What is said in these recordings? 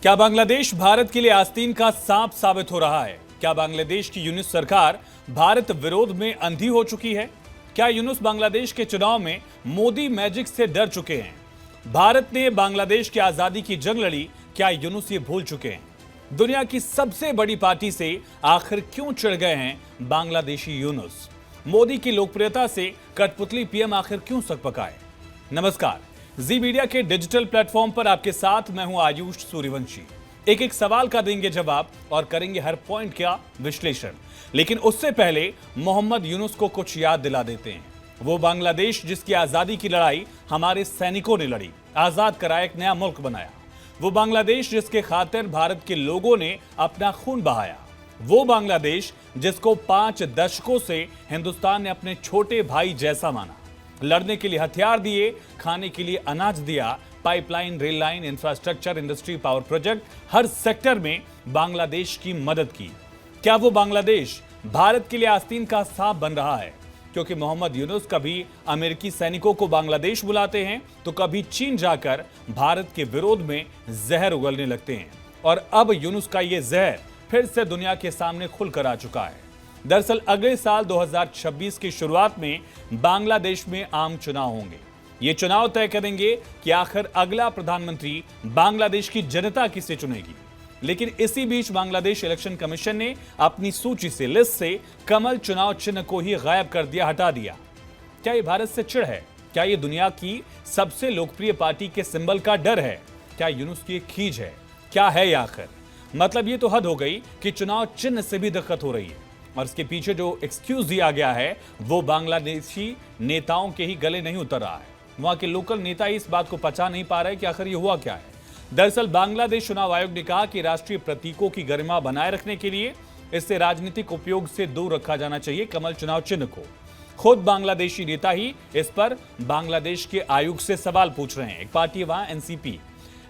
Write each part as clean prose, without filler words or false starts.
क्या बांग्लादेश भारत के लिए आस्तीन का सांप साबित हो रहा है? क्या बांग्लादेश की यूनुस सरकार भारत विरोध में अंधी हो चुकी है? क्या यूनुस बांग्लादेश के चुनाव में मोदी मैजिक से डर चुके हैं? भारत ने बांग्लादेश की आजादी की जंग लड़ी, क्या यूनुस ये भूल चुके हैं? दुनिया की सबसे बड़ी पार्टी से आखिर क्यों चिढ़ गए हैं बांग्लादेशी यूनुस? मोदी की लोकप्रियता से कठपुतली पीएम आखिर क्यों सकपकाए? नमस्कार, जी मीडिया के डिजिटल प्लेटफॉर्म पर आपके साथ मैं हूं आयुष सूर्यवंशी। एक एक सवाल का देंगे जवाब और करेंगे हर पॉइंट का विश्लेषण। लेकिन उससे पहले मोहम्मद यूनुस को कुछ याद दिला देते हैं। वो बांग्लादेश जिसकी आजादी की लड़ाई हमारे सैनिकों ने लड़ी, आजाद कराया, एक नया मुल्क बनाया। वो बांग्लादेश जिसके खातिर भारत के लोगों ने अपना खून बहाया। वो बांग्लादेश जिसको 5 दशकों से हिंदुस्तान ने अपने छोटे भाई जैसा माना। लड़ने के लिए हथियार दिए, खाने के लिए अनाज दिया, pipeline, rail line, infrastructure, industry, power project, हर सेक्टर में बांग्लादेश की मदद की। क्या वो बांग्लादेश भारत के लिए आस्तीन का सांप बन रहा है? क्योंकि मोहम्मद यूनुस कभी अमेरिकी सैनिकों को बांग्लादेश बुलाते हैं तो कभी चीन जाकर भारत के विरोध में जहर उगलने लगते हैं। और अब यूनुस का ये जहर फिर से दुनिया के सामने खुलकर आ चुका है। दरअसल अगले साल 2026 की शुरुआत में बांग्लादेश में आम चुनाव होंगे। ये चुनाव तय करेंगे कि आखिर अगला प्रधानमंत्री बांग्लादेश की जनता किसे चुनेगी। लेकिन इसी बीच बांग्लादेश इलेक्शन कमीशन ने अपनी सूची से, लिस्ट से कमल चुनाव चिन्ह को ही गायब कर दिया, हटा दिया। क्या ये भारत से चिढ़ है? क्या ये दुनिया की सबसे लोकप्रिय पार्टी के सिंबल का डर है? क्या यूनुस की खींच है? क्या है ये आखिर? मतलब ये तो हद हो गई कि चुनाव चिन्ह से भी दिक्कत हो रही है। और इसके पीछे जो एक्सक्यूज दिया गया है वो बांग्लादेशी नेताओं के ही गले नहीं उतर रहा है। वहां के लोकल नेता इस बात को पचा नहीं पा रहे कि आखिर ये हुआ क्या है। दरअसल बांग्लादेश चुनाव आयोग ने कहा कि राष्ट्रीय प्रतीकों की गरिमा बनाए रखने के लिए इससे राजनीतिक उपयोग से दूर रखा जाना चाहिए कमल चुनाव चिन्ह को। खुद बांग्लादेशी नेता ही इस पर बांग्लादेश के आयोग से सवाल पूछ रहे हैं। एक पार्टी वहां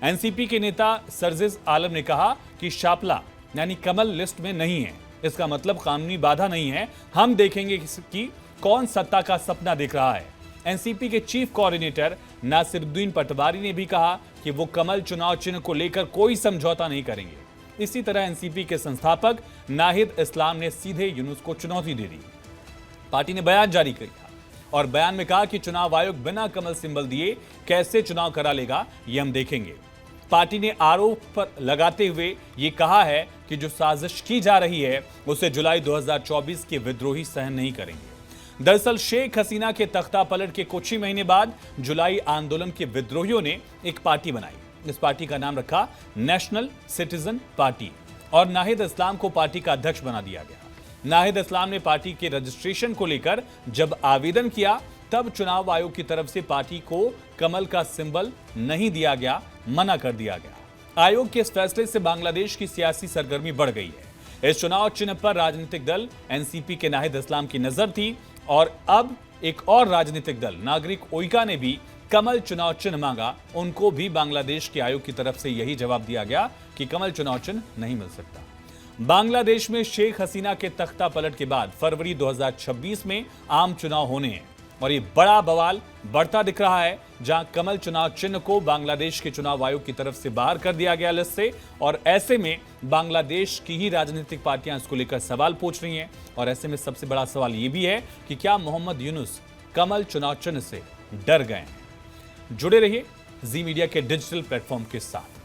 एनसीपी के नेता सरजिज आलम ने कहा कि शापला यानी कमल लिस्ट में नहीं है। इसका मतलब कानूनी बाधा नहीं है। हम देखेंगे कि कौन सत्ता का सपना देख रहा है। एनसीपी के चीफ कोऑर्डिनेटर नासिरुद्दीन पटवारी ने भी कहा कि वो कमल चुनाव चिन्ह को लेकर कोई समझौता नहीं करेंगे। इसी तरह एनसीपी के संस्थापक नाहिद इस्लाम ने सीधे यूनुस को चुनौती दे दी। पार्टी ने बयान जारी किया और बयान में कहा कि चुनाव आयोग बिना कमल सिंबल दिए कैसे चुनाव करा लेगा, ये हम देखेंगे। पार्टी ने आरोप पर लगाते हुए ये कहा है कि जो साजिश की जा रही है उसे जुलाई 2024 के विद्रोही सहन नहीं करेंगे। दरअसल शेख हसीना के तख्ता पलट के कुछ ही महीने बाद जुलाई आंदोलन के विद्रोहियों ने एक पार्टी बनाई। इस पार्टी का नाम रखा नेशनल सिटीजन पार्टी और नाहिद इस्लाम को पार्टी का अध्यक्ष बना दिया गया। नाहिद इस्लाम ने पार्टी के रजिस्ट्रेशन को लेकर जब आवेदन किया तब चुनाव आयोग की तरफ से पार्टी को कमल का सिंबल नहीं दिया गया, मना कर दिया गया। आयोग के इस फैसले से बांग्लादेश की सियासी सरगर्मी बढ़ गई है। इस चुनाव चिन्ह पर राजनीतिक दल एनसीपी के नाहिद इस्लाम की नजर थी और अब एक और राजनीतिक दल नागरिक ओइका ने भी कमल चुनाव चिन्ह मांगा। उनको भी बांग्लादेश के आयोग की तरफ से यही जवाब दिया गया कि कमल चुनाव चिन्ह नहीं मिल सकता। बांग्लादेश में शेख हसीना के तख्ता पलट के बाद फरवरी 2026 में आम चुनाव होने हैं और ये बड़ा बवाल बढ़ता दिख रहा है, जहां कमल चुनाव चिन्ह को बांग्लादेश के चुनाव आयोग की तरफ से बाहर कर दिया गया लिस्ट से। और ऐसे में बांग्लादेश की ही राजनीतिक पार्टियां इसको लेकर सवाल पूछ रही हैं। और ऐसे में सबसे बड़ा सवाल ये भी है कि क्या मोहम्मद यूनुस कमल चुनाव चिन्ह से डर गए हैं? जुड़े रहिए जी मीडिया के डिजिटल प्लेटफॉर्म के साथ।